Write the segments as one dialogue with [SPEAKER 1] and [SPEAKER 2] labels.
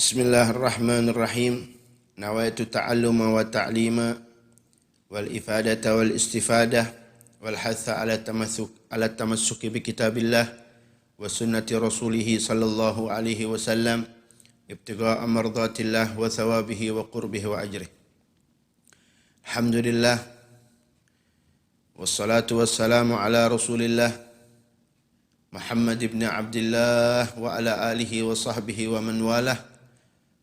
[SPEAKER 1] Bismillahirrahmanirrahim. Nawaitu ta'alluma wa ta'lima wal ifadata wal istifadah wal hatha ala tamassuki bi kitabillah wa sunnati rasulih sallallahu alaihi wasallam ibtigha'a mardatillah wa thawabihi wa qurbihi wa ajrih. Alhamdulillah wassalatu wassalamu ala rasulillah Muhammad ibn Abdullah wa ala alihi wa sahbihi wa man walah.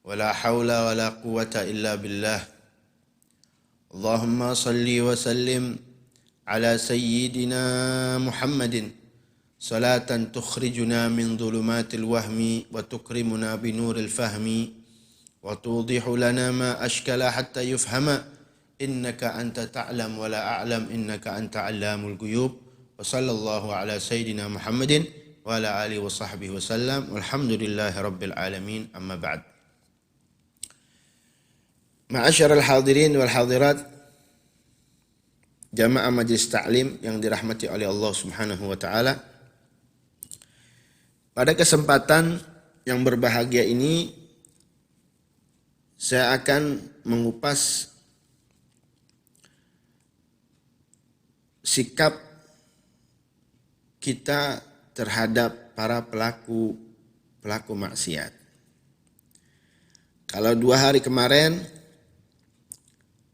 [SPEAKER 1] ولا حول ولا قوة إلا بالله. اللهم صل وسلم على سيدنا محمد صلاة تخرجنا من ظلمات الوهم وتكرمنا بنور الفهم وتوضح لنا ما أشكل حتى يفهم إنك أنت تعلم ولا أعلم إنك أنت علام الغيوب وصلى الله على سيدنا محمد وعلى آله وصحبه وسلم والحمد لله رب العالمين. أما بعد. Ma'asyiral hadirin wal hadirat, jamaah majlis ta'lim yang dirahmati oleh Allah Subhanahu wa taala. Pada kesempatan yang berbahagia ini saya akan mengupas sikap kita terhadap para pelaku maksiat. Kalau 2 hari kemarin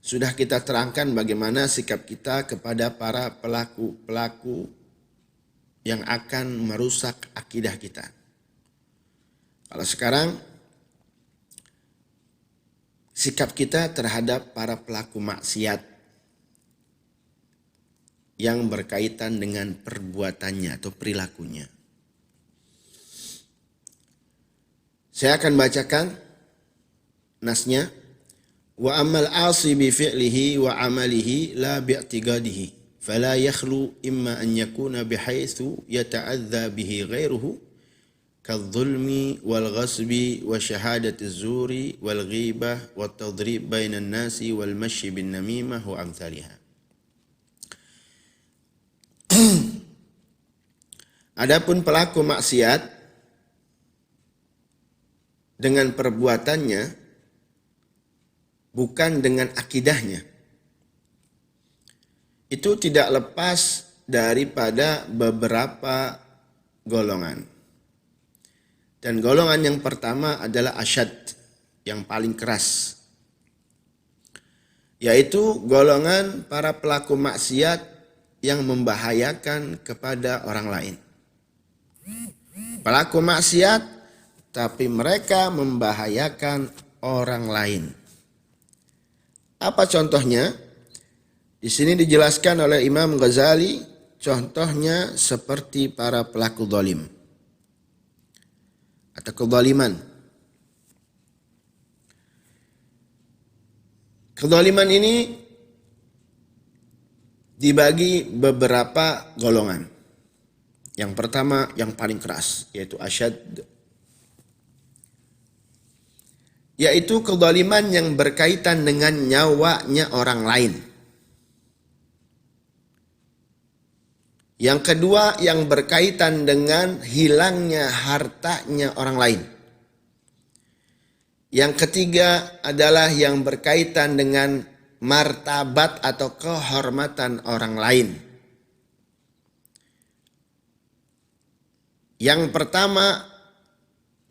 [SPEAKER 1] sudah kita terangkan bagaimana sikap kita kepada para pelaku yang akan merusak akidah kita. Kalau sekarang sikap kita terhadap para pelaku maksiat yang berkaitan dengan perbuatannya atau perilakunya. Saya akan bacakan nasnya. Wa amal asi bi fi'lihi wa amalihi la bi'tiqadihi fala yakhlu imma an yakuna bihaitsu yata'adza bihi ghairuhu kadh-dhulmi wal ghasbi wa syahadati az-zuri wal ghibah wat tadrib bainan nasi wal mashi bin namimah wa amsalihha. Adapun pelaku maksiat dengan perbuatannya bukan dengan akidahnya, itu tidak lepas daripada beberapa golongan. Dan golongan yang pertama adalah asyad, yang paling keras, yaitu golongan para pelaku maksiat yang membahayakan kepada orang lain. Pelaku maksiat tapi mereka membahayakan orang lain. Apa contohnya? Di sini dijelaskan oleh Imam Ghazali, contohnya seperti para pelaku zalim atau kezaliman. Kezaliman ini dibagi beberapa golongan. Yang pertama yang paling keras, yaitu asyad, yaitu kezaliman yang berkaitan dengan nyawanya orang lain. Yang kedua yang berkaitan dengan hilangnya hartanya orang lain. Yang ketiga adalah yang berkaitan dengan martabat atau kehormatan orang lain. Yang pertama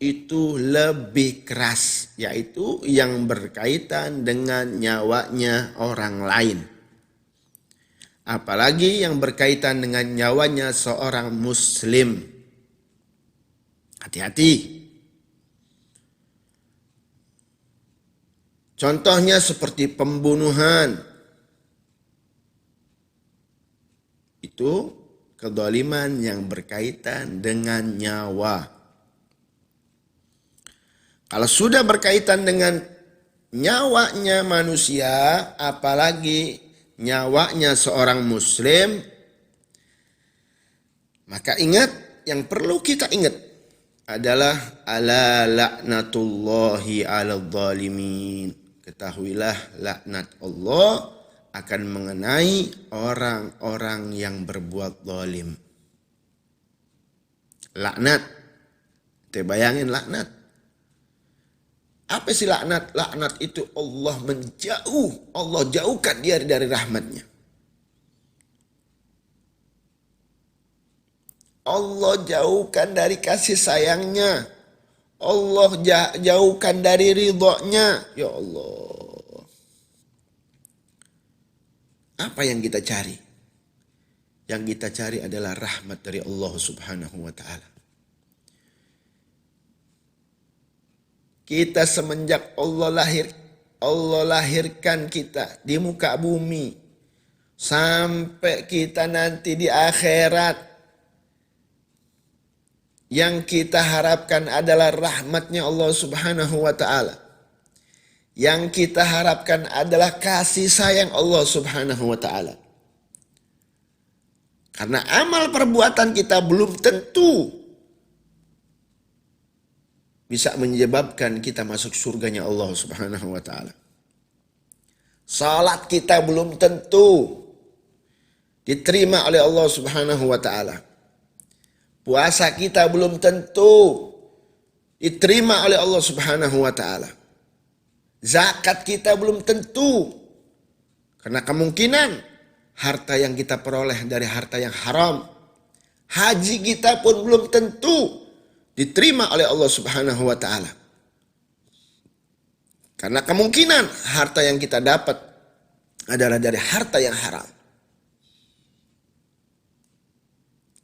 [SPEAKER 1] itu lebih keras, yaitu yang berkaitan dengan nyawanya orang lain. Apalagi yang berkaitan dengan nyawanya seorang muslim. Hati-hati. Contohnya seperti pembunuhan. Itu kezaliman yang berkaitan dengan nyawa. Kalau sudah berkaitan dengan nyawanya manusia, apalagi nyawanya seorang muslim, maka ingat, yang perlu kita ingat adalah ala laknatullahi ala zalimin. Ketahuilah laknat Allah akan mengenai orang-orang yang berbuat zalim. Laknat. Kita bayangin laknat. Apa sih laknat? Laknat itu Allah Allah jauhkan dia dari rahmatnya. Allah jauhkan dari kasih sayangnya. Allah jauhkan dari ridhonya. Ya Allah. Apa yang kita cari? Yang kita cari adalah rahmat dari Allah Subhanahu wa ta'ala. Kita semenjak Allah lahirkan kita di muka bumi sampai kita nanti di akhirat, yang kita harapkan adalah rahmatnya Allah Subhanahu wa ta'ala. Yang kita harapkan adalah kasih sayang Allah Subhanahu wa ta'ala. Karena amal perbuatan kita belum tentu bisa menyebabkan kita masuk surganya Allah Subhanahu wa ta'ala. Salat kita belum tentu diterima oleh Allah Subhanahu wa ta'ala. Puasa kita belum tentu diterima oleh Allah Subhanahu wa ta'ala. Zakat kita belum tentu. Karena kemungkinan harta yang kita peroleh dari harta yang haram. Haji kita pun belum tentu diterima oleh Allah Subhanahu wa ta'ala. Karena kemungkinan harta yang kita dapat adalah dari harta yang haram.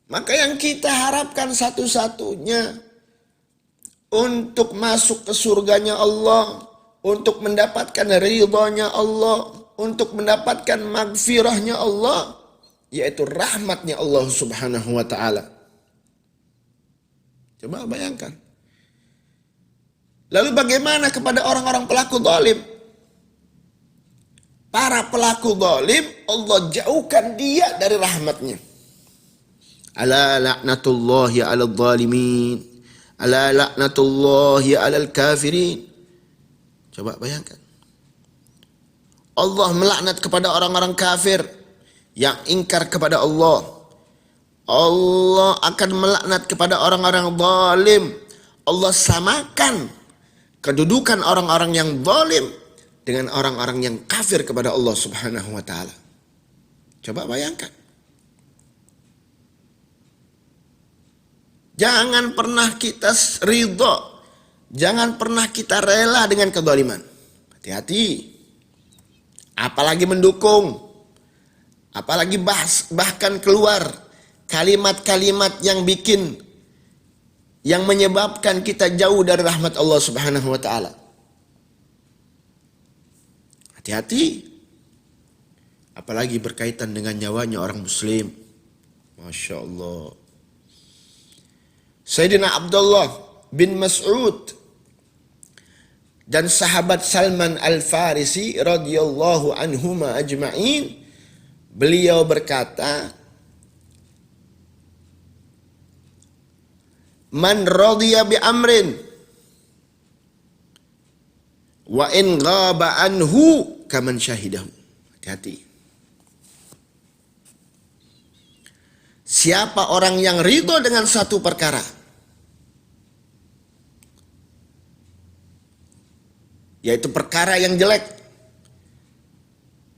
[SPEAKER 1] Maka yang kita harapkan satu-satunya untuk masuk ke surganya Allah, untuk mendapatkan ridhonya Allah, untuk mendapatkan magfirahnya Allah, yaitu rahmatnya Allah Subhanahu wa ta'ala. Coba bayangkan. Lalu bagaimana kepada orang-orang pelaku zalim? Para pelaku zalim, Allah jauhkan dia dari rahmatnya. Ala la'natullahi 'alal zalimin. Ala la'natullahi 'alal kafirin. Coba bayangkan. Allah melaknat kepada orang-orang kafir yang ingkar kepada Allah. Allah akan melaknat kepada orang-orang zalim. Allah samakan kedudukan orang-orang yang zalim dengan orang-orang yang kafir kepada Allah Subhanahu wa ta'ala. Coba bayangkan. Jangan pernah kita ridho, jangan pernah kita rela dengan kezaliman. Hati-hati. Apalagi mendukung, apalagi bahkan keluar kalimat-kalimat yang menyebabkan kita jauh dari rahmat Allah Subhanahu wa ta'ala. Hati-hati. Apalagi berkaitan dengan nyawanya orang muslim. Masya Allah. Sayyidina Abdullah bin Mas'ud dan sahabat Salman Al-Farisi radhiyallahu anhuma ajma'in, beliau berkata, man radhiya bi amrin wa in ghaba anhu kaman syahidahu. Hati-hati. Siapa orang yang ridho dengan satu perkara, yaitu perkara yang jelek,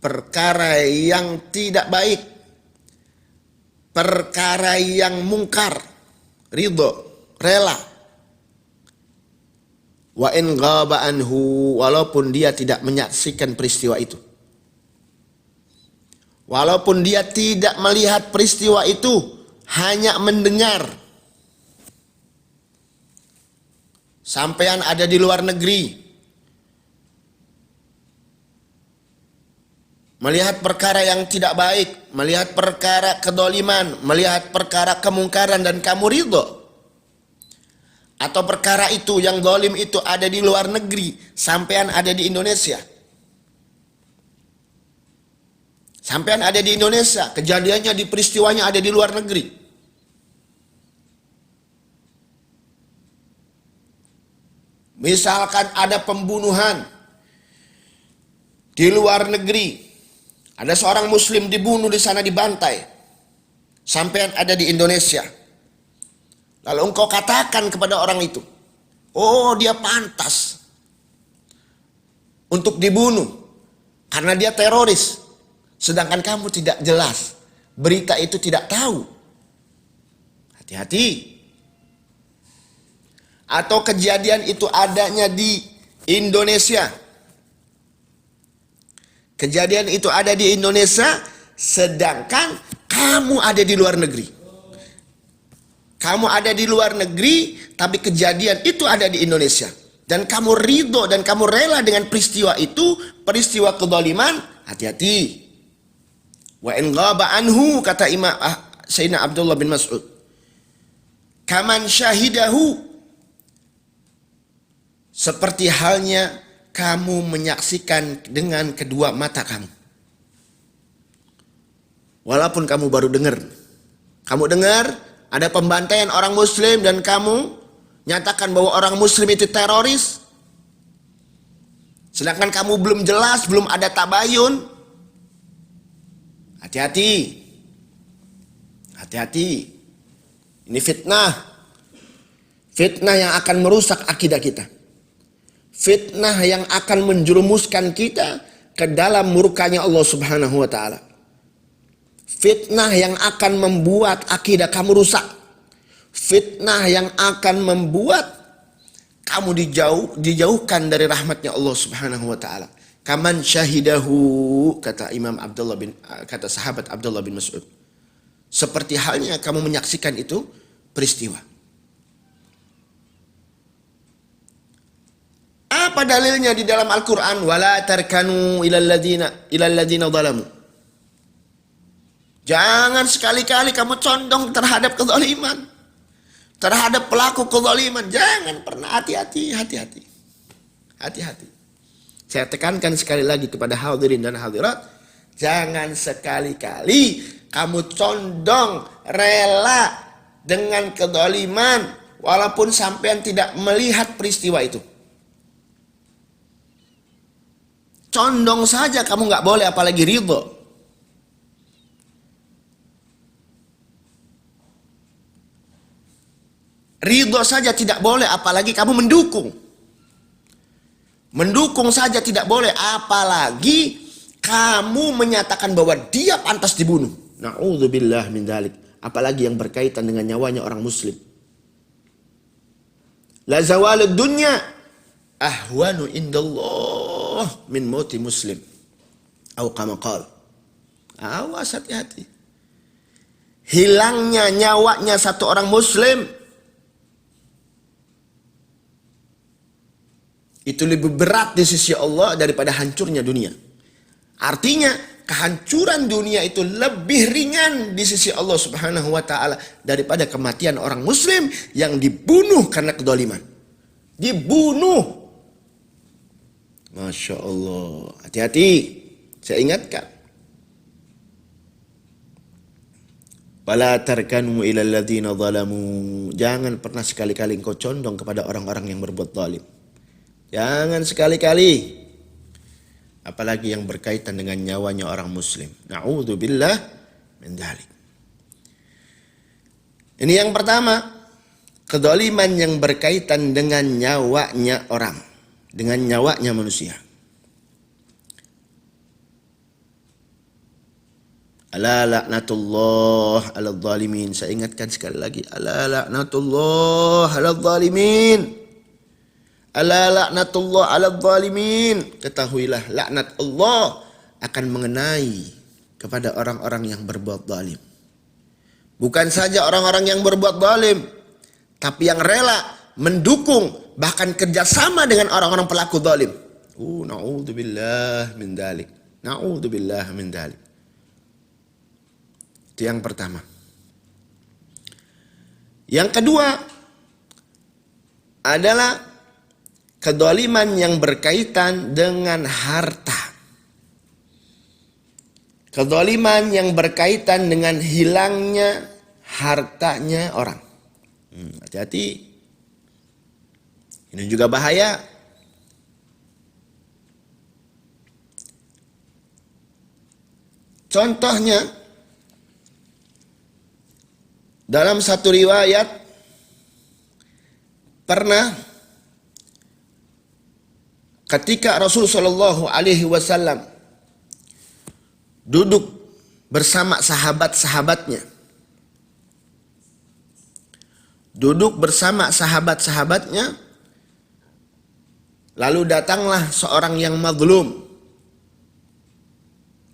[SPEAKER 1] perkara yang tidak baik, perkara yang mungkar, ridho, rela. Wa in ghaba anhu, walaupun dia tidak menyaksikan peristiwa itu. Walaupun dia tidak melihat peristiwa itu, hanya mendengar. Sampean ada di luar negeri, melihat perkara yang tidak baik, melihat perkara kedoliman, melihat perkara kemungkaran dan kamu ridho. Atau perkara itu yang zalim itu ada di luar negeri, sampean ada di Indonesia. Sampean ada di Indonesia, kejadiannya di peristiwanya ada di luar negeri. Misalkan ada pembunuhan di luar negeri, ada seorang muslim dibunuh di sana, dibantai. Sampean ada di Indonesia. Lalu engkau katakan kepada orang itu, oh dia pantas
[SPEAKER 2] untuk dibunuh karena dia teroris. Sedangkan kamu tidak jelas. Berita itu tidak tahu. Hati-hati. Atau kejadian itu adanya di Indonesia. Kejadian itu ada di Indonesia, sedangkan kamu ada di luar negeri. Kamu ada di luar negeri, tapi kejadian itu ada di Indonesia. Dan kamu ridho dan kamu rela dengan peristiwa itu, peristiwa kezaliman, hati-hati. Wa in ghaba anhu, kata Imam Sayyidina Abdullah bin Mas'ud. Kaman syahidahu, seperti halnya kamu menyaksikan dengan kedua mata kamu. Walaupun kamu baru dengar. Kamu dengar ada pembantaian orang muslim dan kamu nyatakan bahwa orang muslim itu teroris. Sedangkan kamu belum jelas, belum ada tabayun. Hati-hati. Hati-hati. Ini fitnah. Fitnah yang akan merusak akidah kita. Fitnah yang akan menjerumuskan kita ke dalam murkanya Allah Subhanahu wa ta'ala. Fitnah yang akan membuat akidah kamu rusak. Fitnah yang akan membuat kamu dijauhkan dari rahmatnya Allah Subhanahu wa ta'ala. Kaman syahidahu, kata kata sahabat Abdullah bin Mas'ud. Seperti halnya kamu menyaksikan itu peristiwa. Apa dalilnya di dalam Al-Quran? Wala tarkanu ilal ladina zalamu. Jangan sekali-kali kamu condong terhadap kezaliman. Terhadap pelaku kezaliman. Jangan pernah. Hati-hati. Hati-hati. Hati-hati. Saya tekankan sekali lagi kepada hadirin dan hadirat. Jangan sekali-kali kamu condong rela dengan kezaliman. Walaupun sampean tidak melihat peristiwa itu. Condong saja kamu nggak boleh, apalagi ridho. Ridho saja tidak boleh, apalagi kamu mendukung. Mendukung saja tidak boleh, apalagi kamu menyatakan bahwa dia pantas dibunuh. Na'udzubillah min dzalik. Apalagi yang berkaitan dengan nyawanya orang muslim. La zawalud dunya ahwanu indallah min mauti muslim. Atau kama qala. Awas, hati-hati. Hilangnya nyawanya satu orang muslim itu lebih berat di sisi Allah daripada hancurnya dunia. Artinya kehancuran dunia itu lebih ringan di sisi Allah Subhanahu wa ta'ala daripada kematian orang muslim yang dibunuh karena kedzaliman. Dibunuh. Masya Allah. Hati-hati. Saya ingatkan. Wala tarkanu ilal ladzina zalamu. Jangan pernah sekali-kali engkau condong kepada orang-orang yang berbuat zalim. Jangan sekali-kali. Apalagi yang berkaitan dengan nyawanya orang muslim. Na'udzubillah min dzalik. Ini yang pertama. Kedzaliman yang berkaitan dengan nyawanya orang. Dengan nyawanya manusia. Ala laknatullah ala zalimin. Saya ingatkan sekali lagi. Ala laknatullah ala zalimin. Ala laknatullah ala zalimin. Ketahuilah laknat Allah akan mengenai kepada orang-orang yang berbuat zalim. Bukan saja orang-orang yang berbuat zalim, tapi yang rela mendukung bahkan kerjasama dengan orang-orang pelaku zalim. Na'udzubillah min dzalik. Na'udzubillah min dzalik. Itu yang pertama. Yang kedua adalah kedzaliman yang berkaitan dengan harta. Kedzaliman yang berkaitan dengan hilangnya hartanya orang. Hati-hati. Ini juga bahaya. Contohnya, dalam satu riwayat pernah ketika Rasul Shallallahu Alaihi Wasallam duduk bersama sahabat-sahabatnya, lalu datanglah seorang yang mazlum,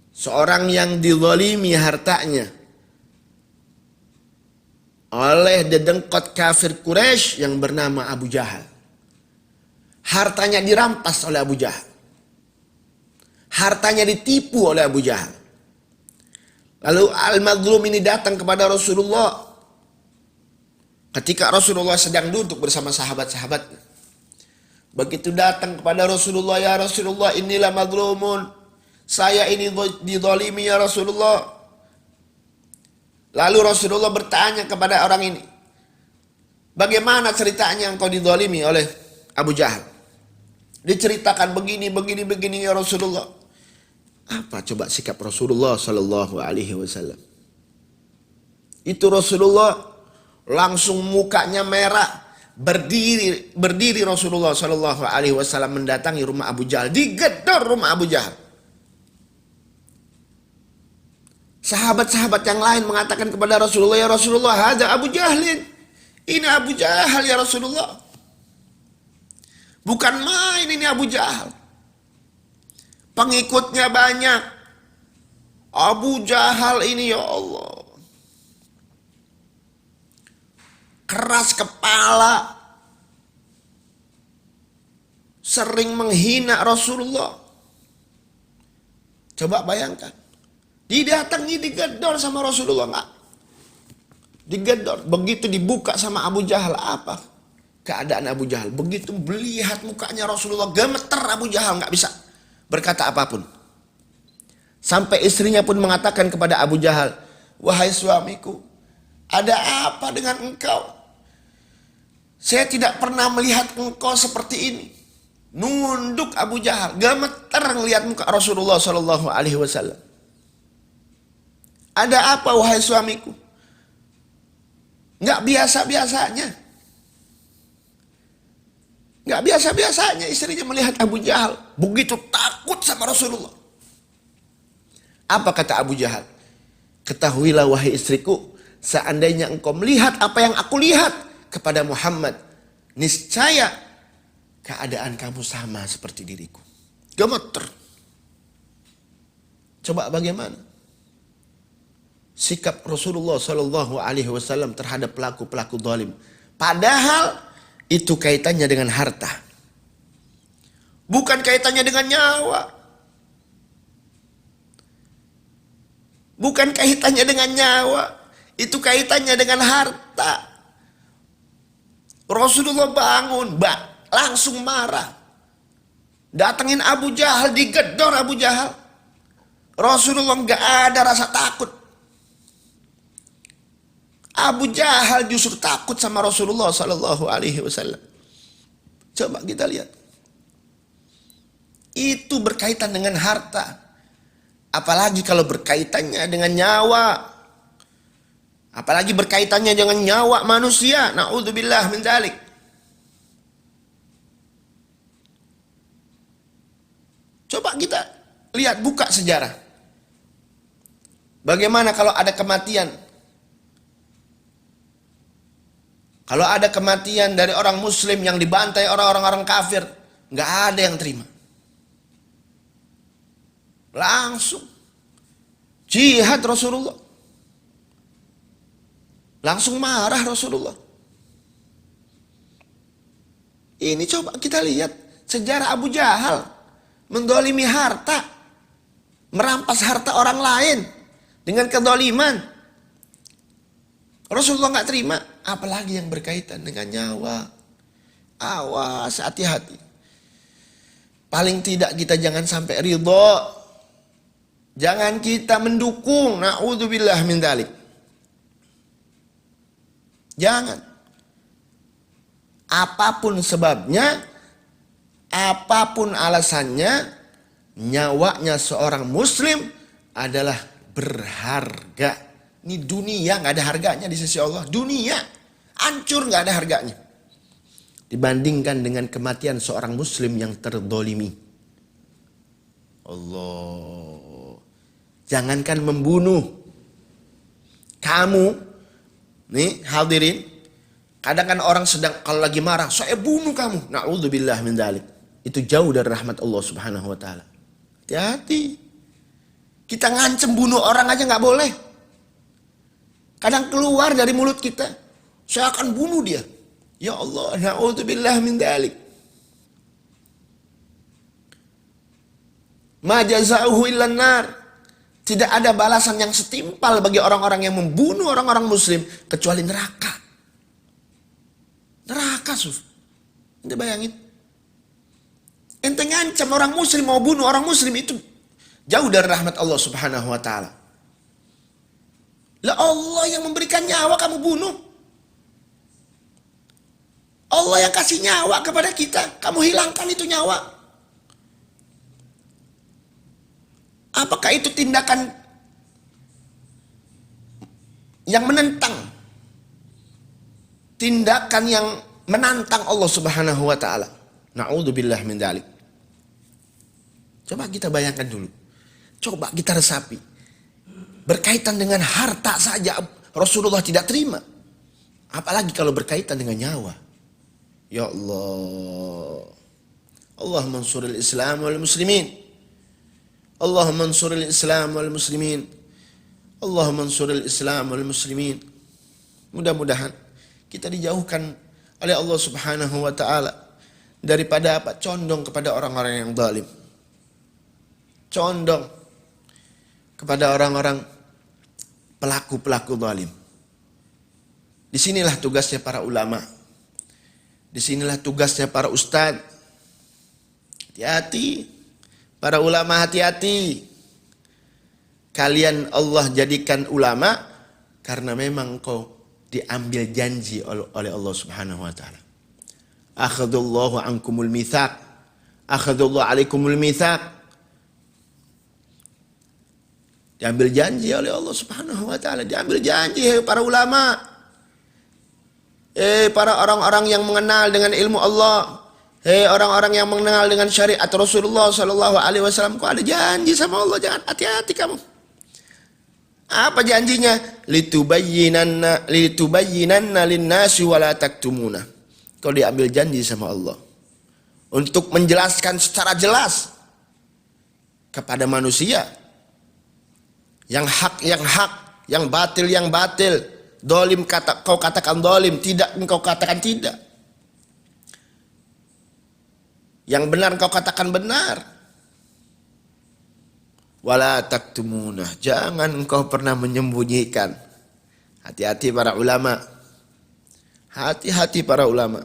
[SPEAKER 2] seorang yang dizalimi hartanya oleh dedengkot kafir Quraisy yang bernama Abu Jahal. Hartanya dirampas oleh Abu Jahal. Hartanya ditipu oleh Abu Jahal. Lalu al-mazlum ini datang kepada Rasulullah ketika Rasulullah sedang duduk bersama sahabat-sahabatnya. Begitu datang kepada Rasulullah, ya Rasulullah, inilah mazlumun, saya ini dizalimi ya Rasulullah. Lalu Rasulullah bertanya kepada orang ini, bagaimana ceritanya engkau dizalimi oleh Abu Jahal? Diceritakan begini ya Rasulullah. Apa coba sikap Rasulullah Sallallahu Alaihi Wasallam? Itu Rasulullah langsung mukanya merah, berdiri Rasulullah Sallallahu Alaihi Wasallam mendatangi rumah Abu Jahal, digedor rumah Abu Jahal. Sahabat-sahabat yang lain mengatakan kepada Rasulullah, ya Rasulullah, hadza Abu Jahlin. Ini Abu Jahal ya Rasulullah. Bukan main ini Abu Jahal. Pengikutnya banyak. Abu Jahal ini ya Allah. Keras kepala. Sering menghina Rasulullah. Coba bayangkan. Didatangi, digedor sama Rasulullah, enggak? Digedor. Begitu dibuka sama Abu Jahal, apa keadaan Abu Jahal? Begitu melihat mukanya Rasulullah, gemeter Abu Jahal, enggak bisa berkata apapun. Sampai istrinya pun mengatakan kepada Abu Jahal, wahai suamiku, ada apa dengan engkau? Saya tidak pernah melihat engkau seperti ini. Nunduk Abu Jahal, gemeter melihat muka Rasulullah Sallallahu Alaihi Wasallam. Ada apa wahai suamiku? Nggak biasa-biasanya. Nggak biasa-biasanya istrinya melihat Abu Jahal. Begitu takut sama Rasulullah. Apa kata Abu Jahal? Ketahuilah wahai istriku, seandainya engkau melihat apa yang aku lihat kepada Muhammad, niscaya keadaan kamu sama seperti diriku. Gemeter. Coba bagaimana sikap Rasulullah Sallallahu Alaihi Wasallam terhadap pelaku-pelaku zalim. Padahal itu kaitannya dengan harta, bukan kaitannya dengan nyawa, bukan kaitannya dengan nyawa, itu kaitannya dengan harta. Rasulullah bangun, langsung marah, datengin Abu Jahal, digedor Abu Jahal. Rasulullah nggak ada rasa takut. Abu Jahal justru takut sama Rasulullah Sallallahu Alaihi Wasallam. Coba kita lihat. Itu berkaitan dengan harta. Apalagi kalau berkaitannya dengan nyawa. Apalagi berkaitannya dengan nyawa manusia. Na'udzubillah min dzalik. Coba kita lihat, buka sejarah. Bagaimana kalau ada kematian? Kalau ada kematian dari orang muslim yang dibantai orang-orang kafir, nggak ada yang terima. Langsung jihad Rasulullah. Langsung marah Rasulullah. Ini coba kita lihat sejarah Abu Jahal mendolimi harta, merampas harta orang lain dengan kedoliman. Rasulullah nggak terima, apalagi yang berkaitan dengan nyawa. Awas, hati-hati. Paling tidak kita jangan sampai ridho. Jangan kita mendukung. Na'udzubillah min dzalik. Jangan. Apapun sebabnya, apapun alasannya, nyawanya seorang muslim adalah berharga. Ini dunia nggak ada harganya di sisi Allah. Dunia hancur nggak ada harganya. dibandingkan dengan kematian seorang muslim yang terdolimi. Allah. Jangankan membunuh. Kamu, nih hadirin, kadang kan orang sedang kalau lagi marah, saya bunuh kamu. Na'udzubillah min dzalik. Itu jauh dari rahmat Allah Subhanahu wa taala. Hati-hati. Kita ngancem bunuh orang aja nggak boleh. Kadang keluar dari mulut kita, saya akan bunuh dia. Ya Allah, na'udzubillah min dzalik. Ma jazaohu illan nar. Tidak ada balasan yang setimpal bagi orang-orang yang membunuh orang-orang muslim kecuali neraka. Neraka, Suf. Ente bayangin. Ente ngancam orang muslim mau bunuh orang muslim, itu jauh dari rahmat Allah Subhanahu wa taala. Lah Allah yang memberikan nyawa kamu bunuh. Allah yang kasih nyawa kepada kita, kamu hilangkan itu nyawa. Apakah itu tindakan yang menentang? Tindakan yang menantang Allah Subhanahu wa taala. Na'udzubillah min dzalik. Coba kita bayangkan dulu. Coba kita resapi. Berkaitan dengan harta saja Rasulullah tidak terima. Apalagi kalau berkaitan dengan nyawa. Ya Allah. Allahumma ansuril Islam wal muslimin. Allahumma ansuril Islam wal muslimin. Allahumma ansuril Islam wal muslimin. Mudah-mudahan kita dijauhkan oleh Allah Subhanahu wa taala daripada apa? Condong kepada orang-orang yang zalim. Condong kepada orang-orang pelaku-pelaku zalim. Disinilah tugasnya para ulama. Disinilah tugasnya para ustadz. Hati-hati. Para ulama, hati-hati. Kalian Allah jadikan ulama karena memang kau diambil janji oleh Allah Subhanahu wa taala. Akhadullahu ankumul mitsaq. Akhadullahu alaikumul mitsaq. Diambil janji oleh Allah Subhanahu wa taala, diambil janji para ulama. Para orang-orang yang mengenal dengan ilmu Allah. Orang-orang yang mengenal dengan syariat Rasulullah sallallahu alaihi wasallam, kok ada janji sama Allah, jangan, hati-hati kamu. Apa janjinya? Litubayyinanna lin-nasi wa la taktumuna. Kau diambil janji sama Allah untuk menjelaskan secara jelas kepada manusia yang hak, yang batil. Dolim kau katakan dolim, tidak engkau katakan tidak. Yang benar kau katakan benar. Wala taktumuna, jangan engkau pernah menyembunyikan. Hati-hati para ulama. Hati-hati para ulama.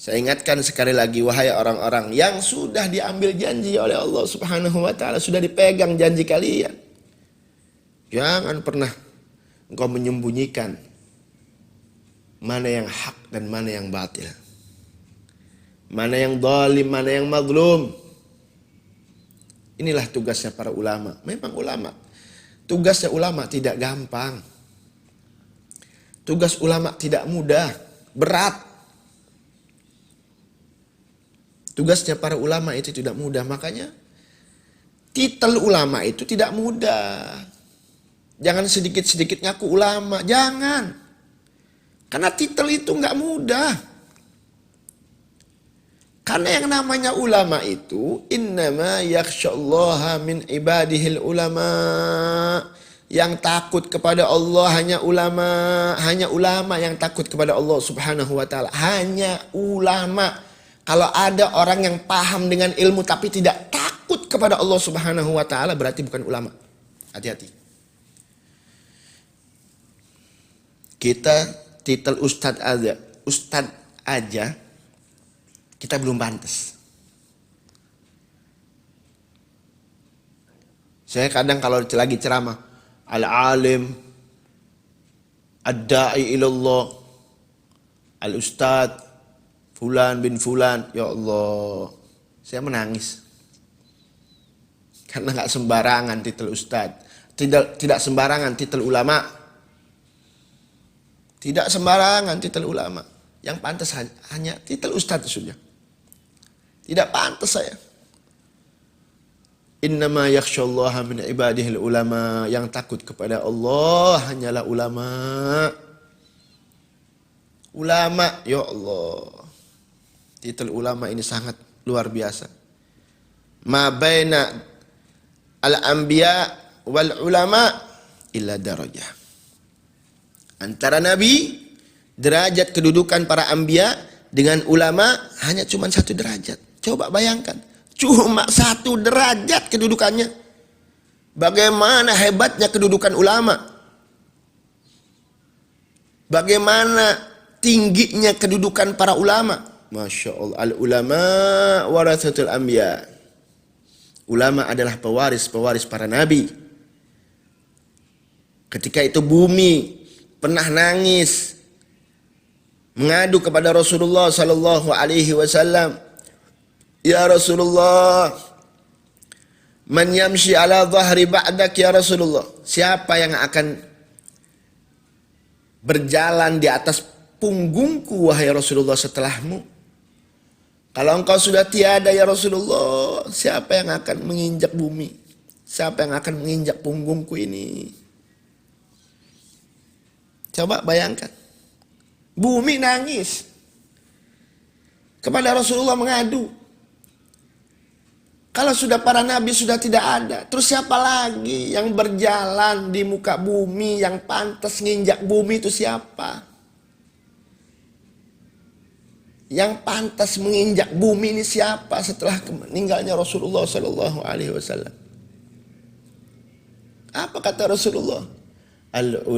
[SPEAKER 2] Saya ingatkan sekali lagi, wahai orang-orang yang sudah diambil janji oleh Allah Subhanahu wa taala, sudah dipegang janji kalian. Jangan pernah engkau menyembunyikan mana yang hak dan mana yang batil. Mana yang zalim, mana yang mazlum. Inilah tugasnya para ulama. Memang ulama. Tugasnya ulama tidak gampang. Tugas ulama tidak mudah, berat. Tugasnya para ulama itu tidak mudah. Makanya titel ulama itu tidak mudah. Jangan sedikit-sedikit ngaku ulama. Jangan. Karena titel itu nggak mudah. Karena yang namanya ulama itu innama yakhsyallaha min ibadihil ulama. Yang takut kepada Allah hanya ulama yang takut kepada Allah Subhanahu wa taala. Hanya ulama. Kalau ada orang yang paham dengan ilmu tapi tidak takut kepada Allah Subhanahu wa taala, berarti bukan ulama. Hati-hati. Kita titel ustadz aja kita belum pantas. Saya kadang kalau lagi ceramah, al-alim, ad-da'i ilallah, al-ustadz, fulan bin fulan, ya Allah, saya menangis. Karena gak sembarangan titel ustadz, tidak sembarangan titel ulama. Tidak sembarangan titel ulama. Yang pantas hanya titel ustadz sudah. Tidak pantas saya. Innama yakhsyallaha min ibadihil ulama. Yang takut kepada Allah hanyalah ulama. Ulama, ya Allah. Titel ulama ini sangat luar biasa. Ma baina al-anbiya wal ulama illa darajah. Antara nabi, derajat kedudukan para anbiya dengan ulama hanya cuma 1 derajat. Coba bayangkan. Cuma 1 derajat kedudukannya. Bagaimana hebatnya kedudukan ulama. Bagaimana tingginya kedudukan para ulama. Masya Allah. Al-ulama warathatul anbiya. Ulama adalah pewaris-pewaris para nabi. Ketika itu bumi pernah nangis. Mengadu kepada Rasulullah sallallahu alaihi wasallam. Ya Rasulullah, man yamshi ala dhahri ba'dak ya Rasulullah. Siapa yang akan berjalan di atas punggungku wahai Rasulullah setelahmu? Kalau engkau sudah tiada ya Rasulullah, siapa yang akan menginjak bumi? Siapa yang akan menginjak punggungku ini? Coba bayangkan. Bumi nangis. Kepada Rasulullah mengadu. Kalau sudah para nabi sudah tidak ada, terus siapa lagi yang berjalan di muka bumi yang pantas nginjak bumi itu siapa? Yang pantas menginjak bumi ini siapa setelah meninggalnya Rasulullah Sallallahu Alaihi Wasallam? Apa kata Rasulullah? Al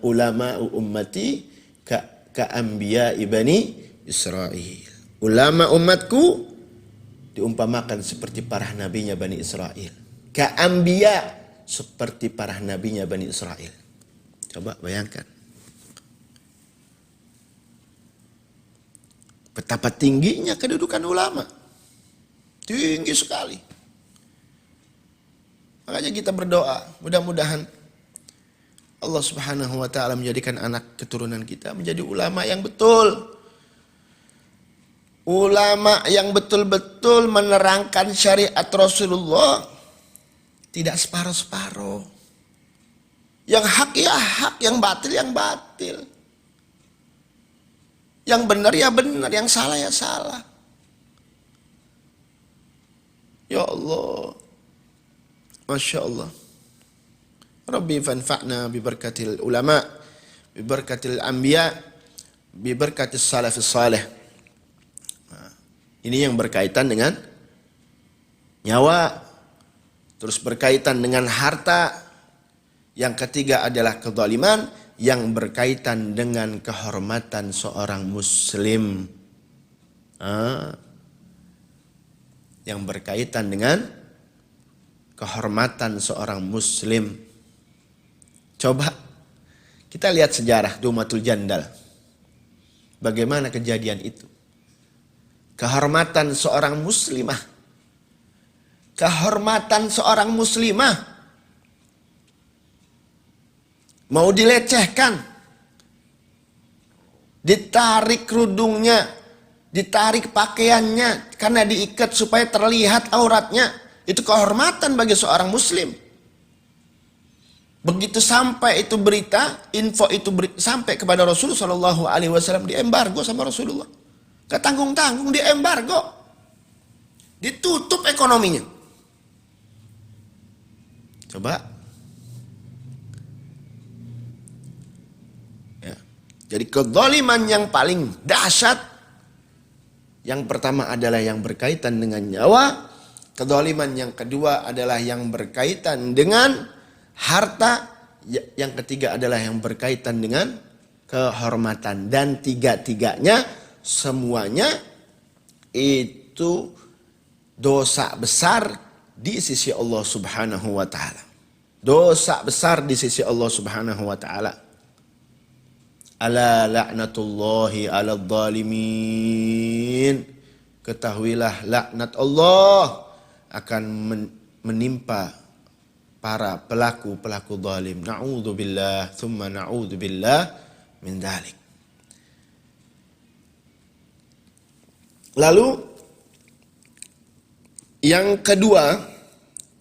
[SPEAKER 2] ulama ummati ka anbiya ibani Israel. Ulama umatku diumpamakan seperti para nabinya Bani Israel. Ka'ambiya, seperti para nabinya Bani Israel. Coba bayangkan. Betapa tingginya kedudukan ulama. Tinggi sekali. Makanya kita berdoa, mudah-mudahan Allah Subhanahu wa taala menjadikan anak keturunan kita menjadi ulama yang betul. Ulama yang betul-betul menerangkan syariat Rasulullah. Tidak separuh-separuh. Yang hak ya hak, yang batil ya batil. Yang benar ya benar, yang salah ya salah. Ya Allah. Masya Allah. Rabbi fanfa'na biberkatil ulama, biberkatil anbiya, biberkatil salafis salih. Ini yang berkaitan dengan nyawa. Terus berkaitan dengan harta. Yang ketiga adalah kezaliman yang berkaitan dengan kehormatan seorang muslim. Yang berkaitan dengan kehormatan seorang muslim. Coba kita lihat sejarah Dumatul Jandal. Bagaimana kejadian itu? Kehormatan seorang muslimah. Kehormatan seorang muslimah. Mau dilecehkan. Ditarik kerudungnya. Ditarik pakaiannya. Karena diikat supaya terlihat auratnya. Itu kehormatan bagi seorang muslim. Begitu sampai itu berita, info itu sampai kepada Rasulullah SAW, diembargo sama Rasulullah. Gak tanggung-tanggung, di embargo. Ditutup ekonominya. Coba. Ya. Jadi kezaliman yang paling dahsyat. Yang pertama adalah yang berkaitan dengan nyawa. Kezaliman yang kedua adalah yang berkaitan dengan harta. Yang ketiga adalah yang berkaitan dengan kehormatan. Dan tiga-tiganya semuanya itu dosa besar di sisi Allah Subhanahu wa taala. Dosa besar di sisi Allah Subhanahu wa taala. Ala la'natullahi 'alal zalimin. Ketahuilah laknat Allah akan menimpa para pelaku-pelaku zalim. Na'udzubillah, thumma na'udzubillah min dzalik. Lalu yang kedua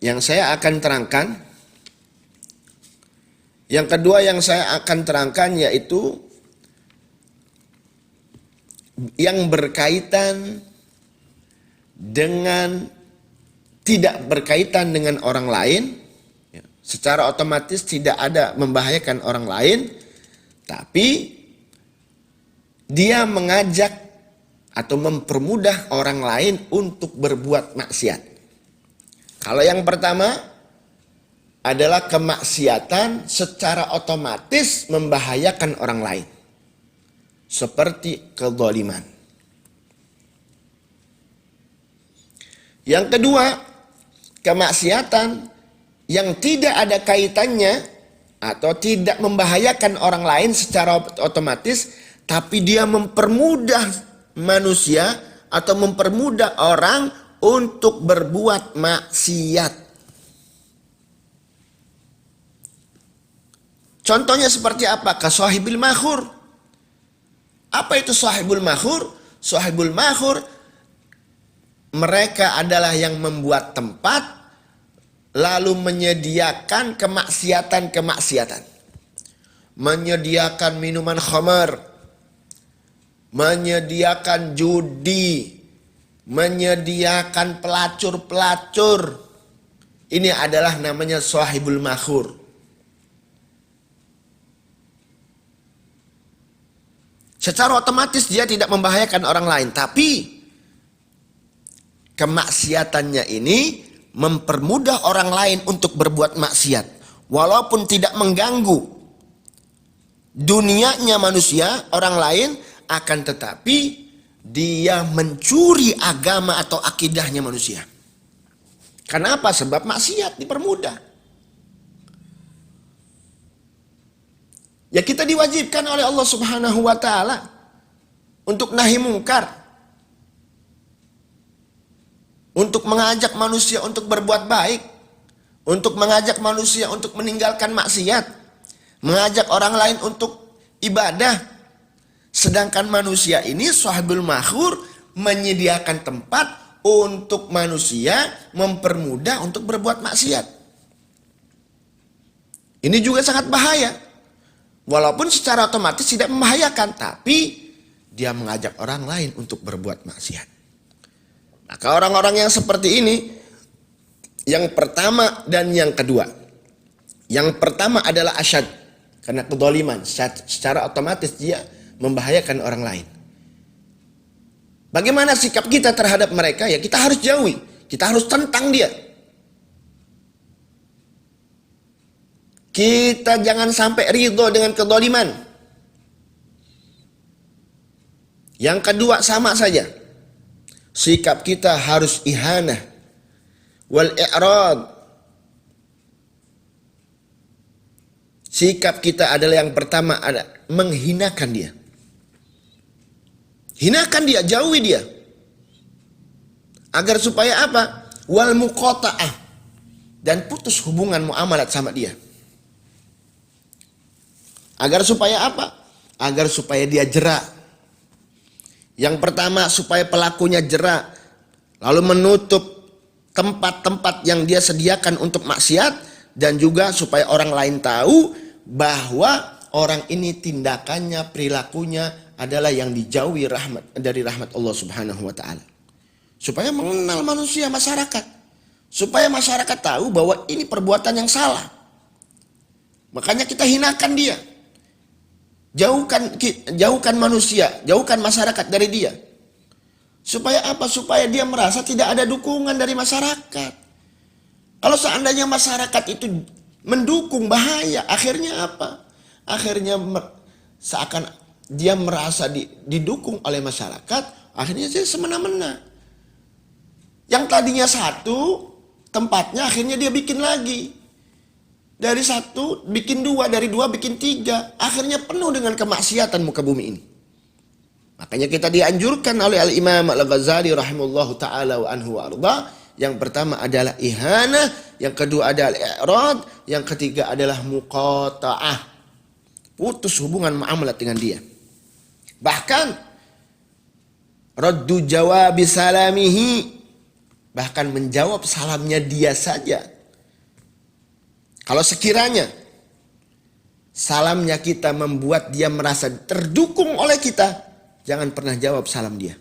[SPEAKER 2] yang saya akan terangkan yaitu yang berkaitan dengan tidak berkaitan dengan orang lain, secara otomatis tidak ada membahayakan orang lain, tapi dia mengajak atau mempermudah orang lain untuk berbuat maksiat. Kalau yang pertama adalah kemaksiatan secara otomatis membahayakan orang lain, seperti kezaliman. Yang kedua, kemaksiatan yang tidak ada kaitannya atau tidak membahayakan orang lain secara otomatis, tapi dia mempermudah manusia atau mempermudah orang untuk berbuat maksiat. Contohnya seperti apa? Kasahibul mahur. Apa itu sahibul mahur? Sahibul mahur, mereka adalah yang membuat tempat lalu menyediakan kemaksiatan-kemaksiatan. Menyediakan minuman khamar, menyediakan judi, menyediakan pelacur-pelacur. Ini adalah namanya sahibul mahur. Secara otomatis dia tidak membahayakan orang lain, tapi kemaksiatannya ini mempermudah orang lain untuk berbuat maksiat. Walaupun tidak mengganggu dunianya manusia, orang lain, akan tetapi dia mencuri agama atau akidahnya manusia. Kenapa? Sebab maksiat dipermudah. Ya kita diwajibkan oleh Allah Subhanahu wa taala untuk nahi mungkar, untuk mengajak manusia untuk berbuat baik, untuk mengajak manusia untuk meninggalkan maksiat, mengajak orang lain untuk ibadah. Sedangkan manusia ini sahibul mahur menyediakan tempat untuk manusia mempermudah untuk berbuat maksiat. Ini juga sangat bahaya. Walaupun secara otomatis tidak membahayakan, tapi dia mengajak orang lain untuk berbuat maksiat. Maka orang-orang yang seperti ini, yang pertama dan yang kedua. Yang pertama adalah asyad, karena kedzaliman, secara otomatis dia membahayakan orang lain. Bagaimana sikap kita terhadap mereka? Ya kita harus jauhi, kita harus tentang dia. Kita jangan sampai ridho dengan kedzaliman. Yang kedua sama saja. Sikap kita harus ihanah wal i'rad. Sikap kita adalah yang pertama ada menghinakan dia. Hinakan dia, jauhi dia. Agar supaya apa? Wal muqata'ah. Dan putus hubungan muamalat sama dia. Agar supaya apa? Agar supaya dia jera. Yang pertama supaya pelakunya jera. Lalu menutup tempat-tempat yang dia sediakan untuk maksiat. Dan juga supaya orang lain tahu bahwa orang ini tindakannya, perilakunya adalah yang dijauhi dari rahmat Allah Subhanahu wa taala. Supaya mengenal manusia, masyarakat. Supaya masyarakat tahu bahwa ini perbuatan yang salah. Makanya kita hinakan dia. Jauhkan manusia, jauhkan masyarakat dari dia. Supaya apa? Supaya dia merasa tidak ada dukungan dari masyarakat. Kalau seandainya masyarakat itu mendukung, bahaya. Akhirnya apa? Akhirnya seakan dia merasa didukung oleh masyarakat, akhirnya dia semena-mena. Yang tadinya satu tempatnya, akhirnya dia bikin lagi. Dari satu bikin dua, dari dua bikin tiga. Akhirnya penuh dengan kemaksiatan muka bumi ini. Makanya kita dianjurkan oleh Al-Imam Al-Ghazali rahimahullahu ta'ala wa anhu wa arda. Yang pertama adalah ihanah, yang kedua adalah i'rad, yang ketiga adalah muqata'ah. Putus hubungan muamalat dengan dia. Bahkan raddu jawabi salamihi, bahkan menjawab salamnya dia saja. Kalau sekiranya salamnya kita membuat dia merasa terdukung oleh kita, jangan pernah jawab salam dia.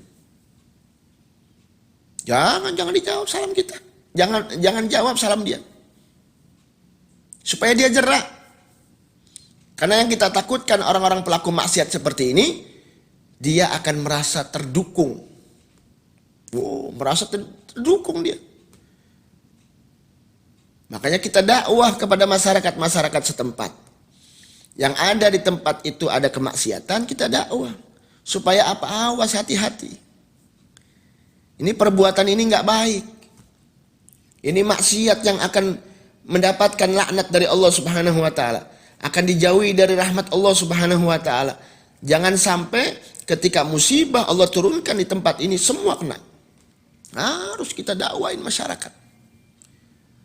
[SPEAKER 2] Jangan dijawab salam kita. Jangan jawab salam dia. Supaya dia jerak. Karena yang kita takutkan orang-orang pelaku maksiat seperti ini, dia akan merasa terdukung. Merasa terdukung dia. Makanya kita dakwah kepada masyarakat setempat. Yang ada di tempat itu ada kemaksiatan, kita dakwah. Supaya apa? Awas, hati-hati. Ini perbuatan ini nggak baik. Ini maksiat yang akan mendapatkan laknat dari Allah Subhanahu wa taala. Akan dijauhi dari rahmat Allah Subhanahu wa taala. Jangan sampai ketika musibah Allah turunkan di tempat ini semua kena. Harus kita dakwain masyarakat.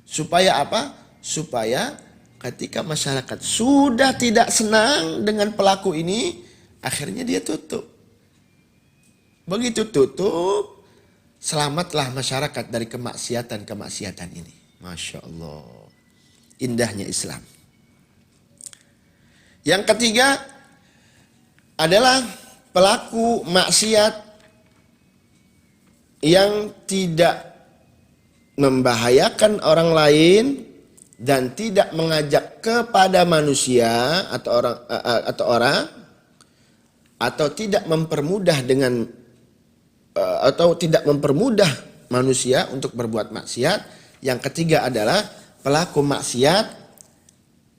[SPEAKER 2] Supaya apa? Supaya ketika masyarakat sudah tidak senang dengan pelaku ini, akhirnya dia tutup. Begitu tutup, selamatlah masyarakat dari kemaksiatan ini. Masya Allah. Indahnya Islam. Yang ketiga adalah pelaku maksiat yang tidak membahayakan orang lain dan tidak mengajak kepada manusia atau tidak mempermudah manusia untuk berbuat maksiat. Yang ketiga adalah pelaku maksiat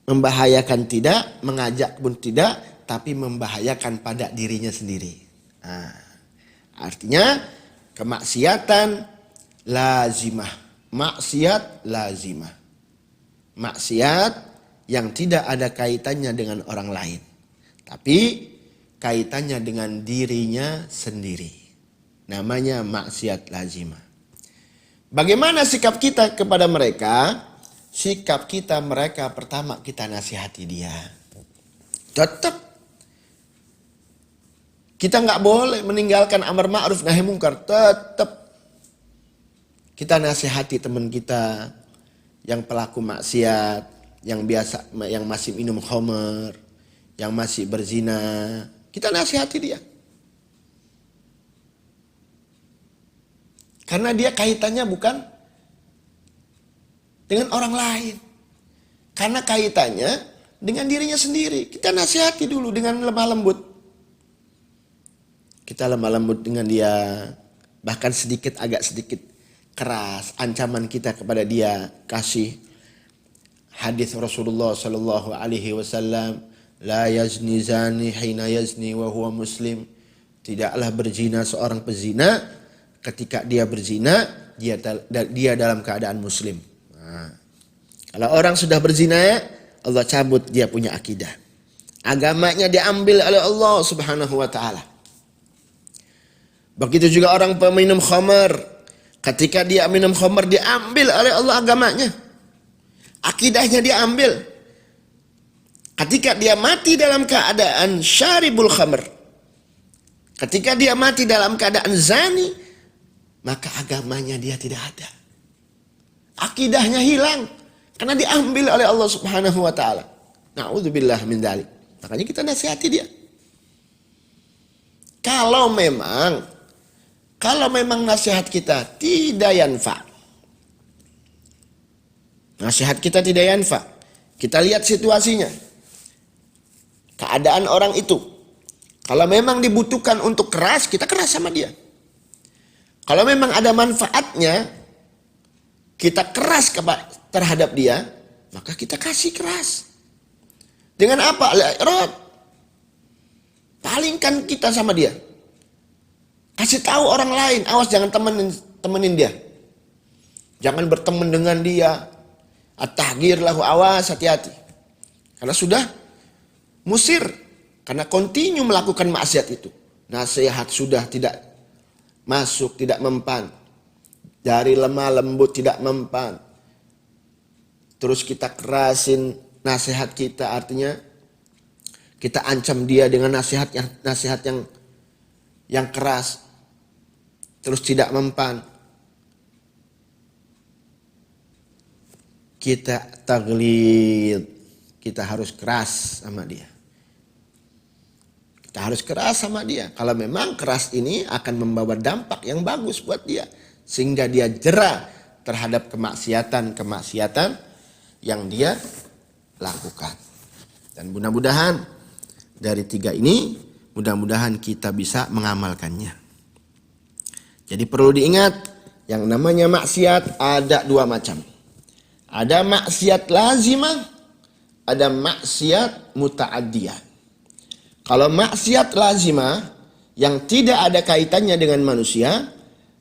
[SPEAKER 2] membahayakan tidak, mengajak pun tidak, tapi membahayakan pada dirinya sendiri. Artinya kemaksiatan lazimah, maksiat lazimah. Maksiat yang tidak ada kaitannya dengan orang lain, tapi kaitannya dengan dirinya sendiri. Namanya maksiat lazimah. Bagaimana sikap kita kepada mereka? Sikap kita mereka pertama kita nasihati dia. Tetap kita nggak boleh meninggalkan amar ma'ruf nahi mungkar. Tetap kita nasihati teman kita yang pelaku maksiat, yang masih minum khamr, yang masih berzina. Kita nasihati dia. Karena dia kaitannya bukan dengan orang lain. Karena kaitannya dengan dirinya sendiri. Kita nasihati dulu dengan lemah lembut. Kita lemah lembut dengan dia. Bahkan agak sedikit keras. Ancaman kita kepada dia. Kasih hadis Rasulullah sallallahu alaihi wasallam. La yazni zani hina yazni wa huwa muslim. Tidaklah berzina seorang pezina. Ketika dia berzina, dia dalam keadaan muslim. Kalau orang sudah berzina, Allah cabut dia punya akidah. Agamanya diambil oleh Allah Subhanahu wa taala. Begitu juga orang peminum khamar. Ketika dia minum khamar, diambil oleh Allah agamanya. Akidahnya diambil. Ketika dia mati dalam keadaan syaribul khamar. Ketika dia mati dalam keadaan zani, maka agamanya dia tidak ada. Akidahnya hilang. Karena diambil oleh Allah Subhanahu wa ta'ala. Na'udzubillah min dzalik. Makanya kita nasihati dia. Kalau memang nasihat kita tidak yanfa. Nasihat kita tidak yanfa. Kita lihat situasinya. Keadaan orang itu. Kalau memang dibutuhkan untuk keras, kita keras sama dia. Kalau memang ada manfaatnya, kita keras terhadap dia, maka kita kasih keras. Dengan apa? Rod. Palingkan kita sama dia. Kasih tahu orang lain, awas jangan temenin dia. Jangan berteman dengan dia. At-tahgir lahu, awas, hati-hati. Karena sudah musir, karena kontinu melakukan maksiat itu. Nasihat sudah tidak masuk, tidak mempan. Dari lemah lembut tidak mempan. Terus kita kerasin nasihat kita, artinya kita ancam dia dengan nasihat yang keras. terus tidak mempan, kita taglid, kita harus keras sama dia. Kita harus keras sama dia. Kalau memang keras ini akan membawa dampak yang bagus buat dia, sehingga dia jera terhadap kemaksiatan yang dia lakukan. Dan mudah-mudahan dari 3 ini, mudah-mudahan kita bisa mengamalkannya. Jadi perlu diingat, yang namanya maksiat ada 2 macam. Ada maksiat lazimah, ada maksiat muta'addiyah. Kalau maksiat lazimah yang tidak ada kaitannya dengan manusia,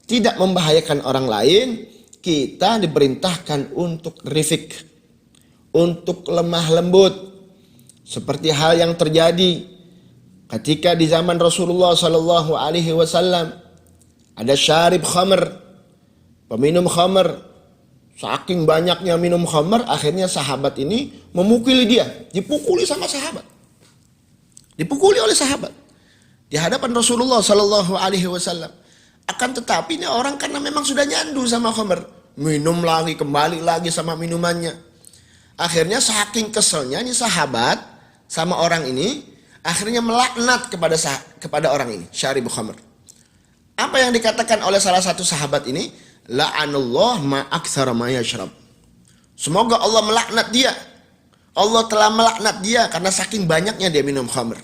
[SPEAKER 2] tidak membahayakan orang lain, kita diperintahkan untuk rifik, untuk lemah lembut. Seperti hal yang terjadi ketika di zaman Rasulullah Sallallahu Alaihi Wasallam, ada syarib khamr, peminum khamr. Saking banyaknya minum khamr, akhirnya sahabat ini memukuli dia, dipukuli sama sahabat. Dipukuli oleh sahabat di hadapan Rasulullah Sallallahu Alaihi Wasallam. Akan tetapi ini orang karena memang sudah nyandu sama khamr, minum lagi, kembali lagi sama minumannya. Akhirnya saking keselnya ini sahabat sama orang ini, akhirnya melaknat kepada orang ini, syarib khamr. Apa yang dikatakan oleh salah satu sahabat ini? La'anallah ma'aktsara ma yashrab. Semoga Allah melaknat dia. Allah telah melaknat dia karena saking banyaknya dia minum khamr.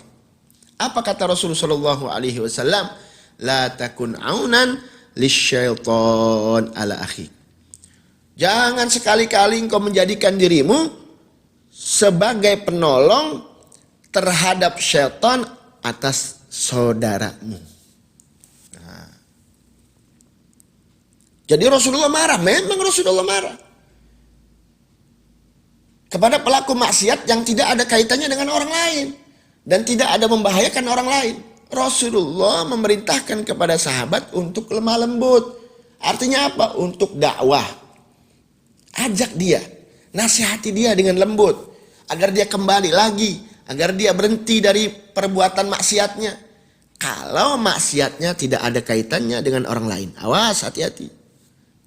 [SPEAKER 2] Apa kata Rasulullah sallallahu alaihi wasallam? La takun aunan lisyaitan ala akhi. Jangan sekali-kali engkau menjadikan dirimu sebagai penolong terhadap syaitan atas saudaramu. Nah. Jadi Rasulullah marah, memang Rasulullah marah kepada pelaku maksiat yang tidak ada kaitannya dengan orang lain dan tidak ada membahayakan orang lain. Rasulullah memerintahkan kepada sahabat untuk lemah lembut. Artinya apa? Untuk dakwah. Ajak dia, nasihati dia dengan lembut agar dia kembali lagi, agar dia berhenti dari perbuatan maksiatnya. Kalau maksiatnya tidak ada kaitannya dengan orang lain, awas, hati-hati.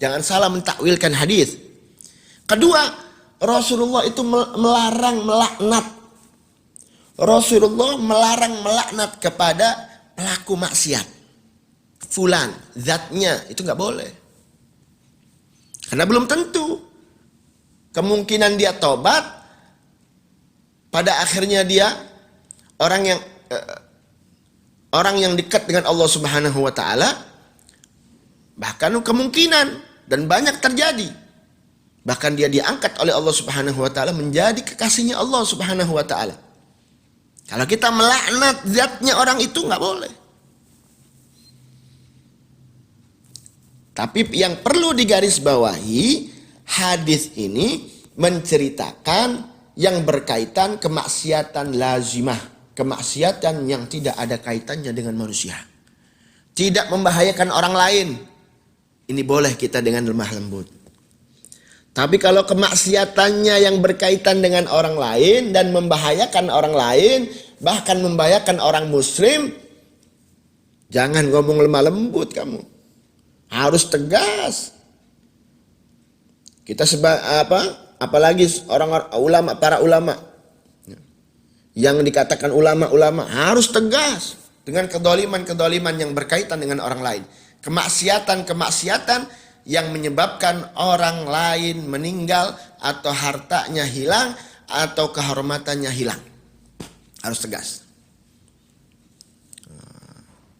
[SPEAKER 2] Jangan salah mentakwilkan hadis. Kedua, Rasulullah itu melarang melaknat. Rasulullah melarang melaknat kepada pelaku maksiat. Fulan, zatnya, itu nggak boleh. Karena belum tentu. Kemungkinan dia tobat, pada akhirnya dia orang yang dekat dengan Allah Subhanahu wa taala, bahkan kemungkinan dan banyak terjadi. Bahkan dia diangkat oleh Allah Subhanahu wa taala menjadi kekasihnya Allah Subhanahu wa taala. Kalau kita melaknat zatnya orang itu nggak boleh. Tapi yang perlu digarisbawahi, hadis ini menceritakan yang berkaitan kemaksiatan lazimah, kemaksiatan yang tidak ada kaitannya dengan manusia. Tidak membahayakan orang lain. Ini boleh kita dengan lemah lembut. Tapi kalau kemaksiatannya yang berkaitan dengan orang lain dan membahayakan orang lain, bahkan membahayakan orang muslim, jangan ngomong lemah lembut kamu. Harus tegas. Kita apalagi para ulama yang dikatakan ulama harus tegas dengan kedoliman yang berkaitan dengan orang lain. Kemaksiatan yang menyebabkan orang lain meninggal atau hartanya hilang atau kehormatannya hilang. Harus tegas.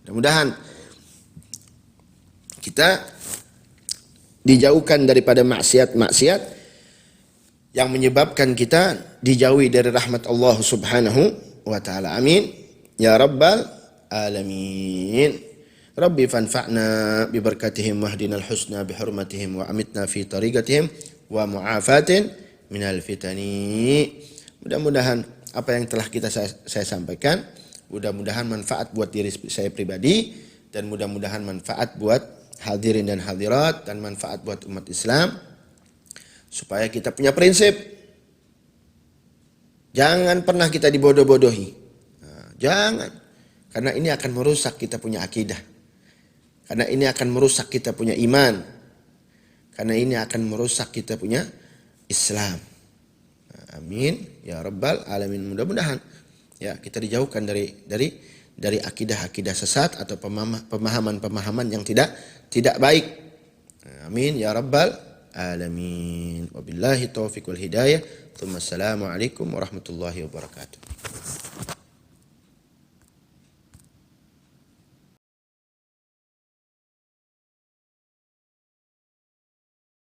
[SPEAKER 2] Mudah-mudahan kita dijauhkan daripada maksiat-maksiat yang menyebabkan kita dijauhi dari rahmat Allah Subhanahu wa taala. Amin ya rabbal alamin. Rabbi fanfa'na bi barakatihim wahdinal husna bi hurmatihim wa amitna fi tariqatihim wa mu'afatin minal fitani. Mudah-mudahan apa yang telah saya sampaikan, mudah-mudahan manfaat buat diri saya pribadi dan mudah-mudahan manfaat buat hadirin dan hadirat dan manfaat buat umat Islam, supaya kita punya prinsip. Jangan pernah kita dibodoh-bodohi. Nah, jangan. Karena ini akan merusak kita punya akidah. Karena ini akan merusak kita punya iman. Karena ini akan merusak kita punya Islam. Amin ya rabbal alamin. Mudah-mudahan ya kita dijauhkan dari akidah-akidah sesat atau pemahaman-pemahaman yang tidak baik. Amin ya rabbal alamin. Wabillahi taufiq wal hidayah. Assalamualaikum warahmatullahi wabarakatuh.